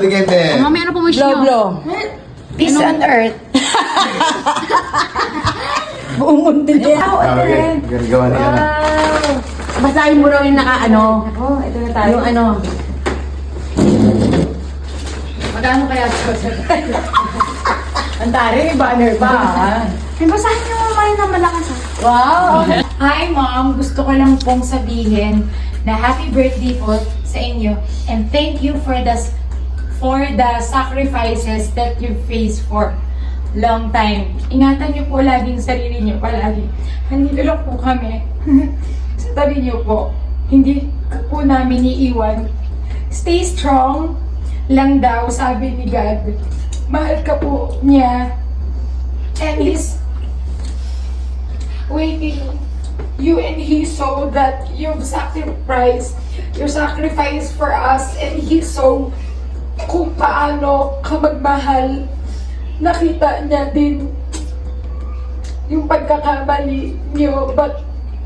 Balik kayo, te. Mamaya na po wish Blow, nyo. blow. Peace on earth. Buong mundo na yan. Okay, gagawa na yan. Wow. Basahin mo raw yung naka-ano. Ako, ito na tayo. Yung ano. Magkano kaya ito? Ang tari, may banner pa. Ay, basahin nyo mamaya na malakas ha. Wow. Hi mom, gusto ko lang pong sabihin na happy birthday po sa inyo and thank you for the sacrifices that you faced for long time. Ingatan niyo po laging sarili niyo palagi. Handito lang po kami sa tabi niyo po. Hindi po namin iiwan. Stay strong lang daw, sabi ni God. Mahal ka po niya. And He's waiting you, and He saw that you've sacrificed for us, and He saw kung paano ka magmahal. Nakita niya din yung pagkakamali niyo, but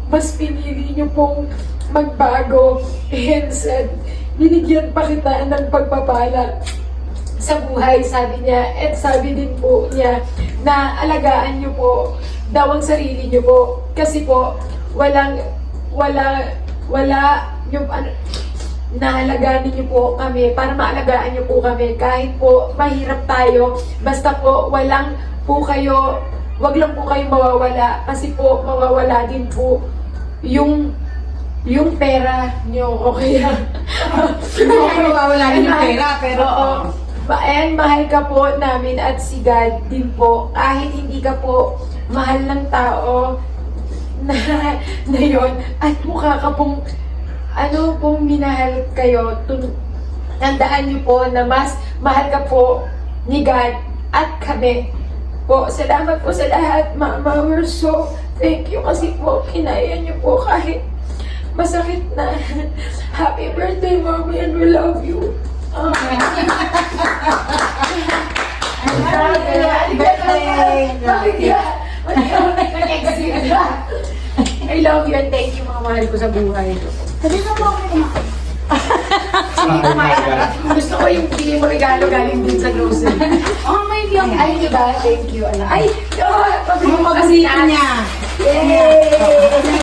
mas pinili niyo pong magbago. And said, binigyan pa kita ng pagpapala sa buhay, sabi niya. And sabi din po niya na alagaan niyo po daw ang sarili niyo po. Kasi po, wala yung naalagaan niyo po kami para maalagaan niyo po kami. Kahit po mahirap tayo, basta po wag lang po kayo mawawala. Kasi po, mawawala din po yung pera niyo. O kaya, Mawawala din yung pera, pero... And mahal ka po namin at si God din po. Kahit hindi ka po mahal ng tao na yun. At mukha ka pong minahal kayo. Tandaan niyo po na mas mahal ka po ni God at kami po. Salamat po sa lahat, Mama. We're so thank you kasi po kinaya niyo po kahit masakit na. Happy birthday, Mommy, and we love you. I love you and thank you, mga mahal ko sa buhay. Sabi na po ako Gusto ko yung bili mo regalo galing din sa grocery. Oh, may vlog. Ay, diba? Thank you, anak. Ay, Yung mabuti niya. Yay!